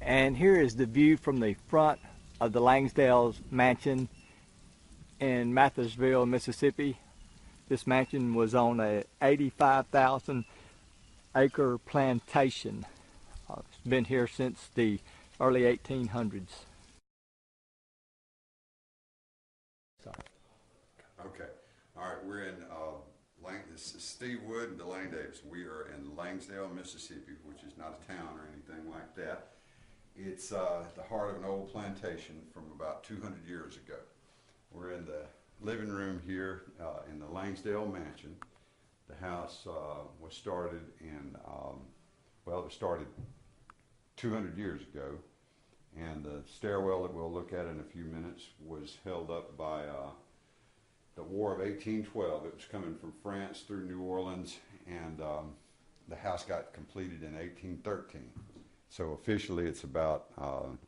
And here is the view from the front of the Langsdale Mansion in Mathersville, Mississippi. This mansion was on a 85,000 acre plantation. It's been here since the early 1800s. Okay. All right. We're in this is Steve Wood and Delaney Davis. We are in Langsdale, Mississippi, which is not a town or anything like that. It's the heart of an old plantation from about 200 years ago. We're in the living room here in the Langsdale Mansion. The house was started in, well, it was started 200 years ago, and the stairwell that we'll look at in a few minutes was held up by the War of 1812. It was coming from France through New Orleans, and the house got completed in 1813. So officially it's about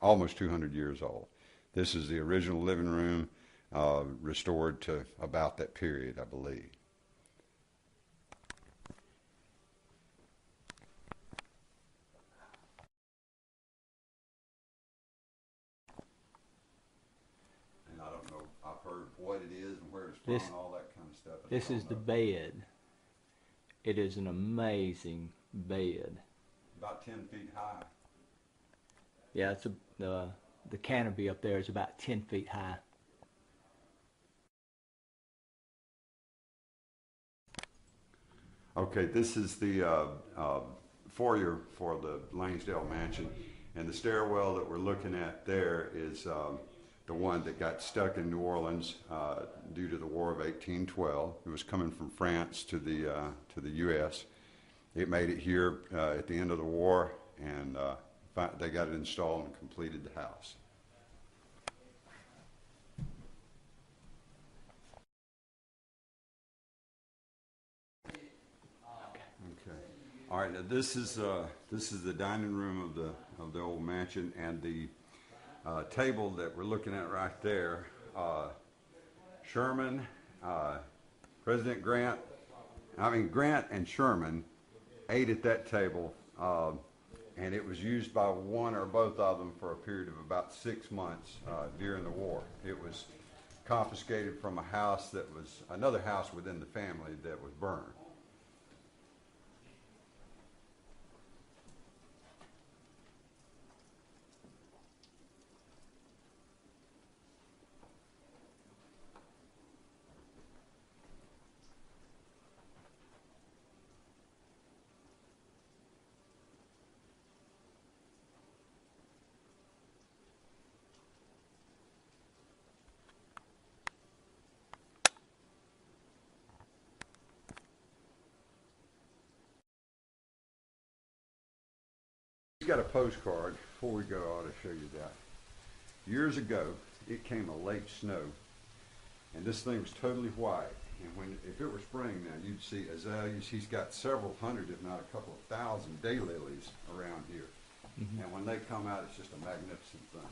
almost 200 years old. This is the original living room, restored to about that period, I believe. And I don't know, I've heard what it is and where it's from and all that kind of stuff. This is the bed. It is an amazing bed. About 10 feet high. Yeah, it's the canopy up there is about 10 feet high. Okay, this is the foyer for the Langsdale Mansion, and the stairwell that we're looking at there is the one that got stuck in New Orleans due to the War of 1812. It was coming from France to the U.S. It made it here at the end of the war, and they got it installed and completed the house. Okay. All right. Now this is the dining room of the old mansion, and the table that we're looking at right there. Sherman, President Grant. Grant and Sherman ate at that table. And it was used by one or both of them for a period of about 6 months during the war. It was confiscated from a house that was another house within the family that was burned. He's got a postcard. Before we go, I ought to show you that. Years ago, it came a late snow, and this thing was totally white. And if it were spring now, you'd see azaleas. He's got several hundred, if not a couple of thousand, daylilies around here. Mm-hmm. And when they come out, it's just a magnificent thing.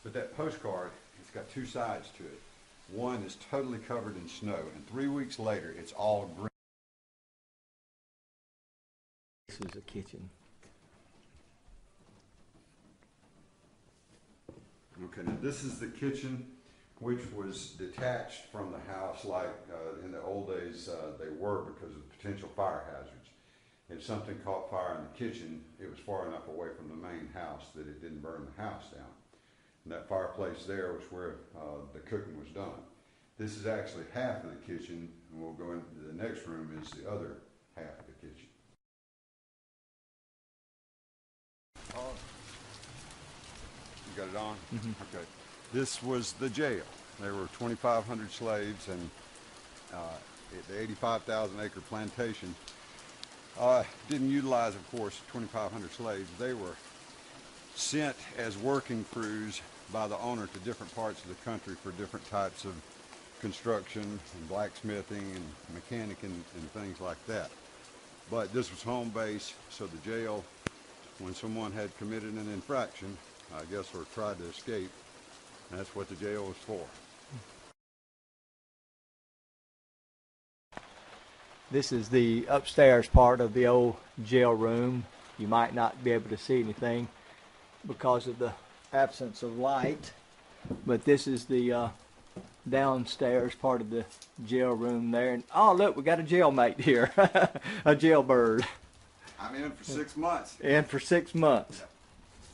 But that postcard, it's got two sides to it. One is totally covered in snow, and 3 weeks later, it's all green. This is a kitchen. Okay, now this is the kitchen, which was detached from the house like in the old days they were because of potential fire hazards. If something caught fire in the kitchen, it was far enough away from the main house that it didn't burn the house down. And that fireplace there was where the cooking was done. This is actually half of the kitchen, and we'll go into the next room is the other half of the kitchen. You got it on? Mm-hmm. Okay. This was the jail. There were 2,500 slaves, and the 85,000 acre plantation didn't utilize, of course, 2,500 slaves. They were sent as working crews by the owner to different parts of the country for different types of construction and blacksmithing and mechanic and things like that. But this was home base, so the jail, when someone had committed an infraction, I guess, or tried to escape, that's what the jail was for. This is the upstairs part of the old jail room. you might not be able to see anything because of the absence of light. But this is the downstairs part of the jail room there. And oh, look, we got a jailmate here, a jailbird. I'm in for 6 months. In for 6 months.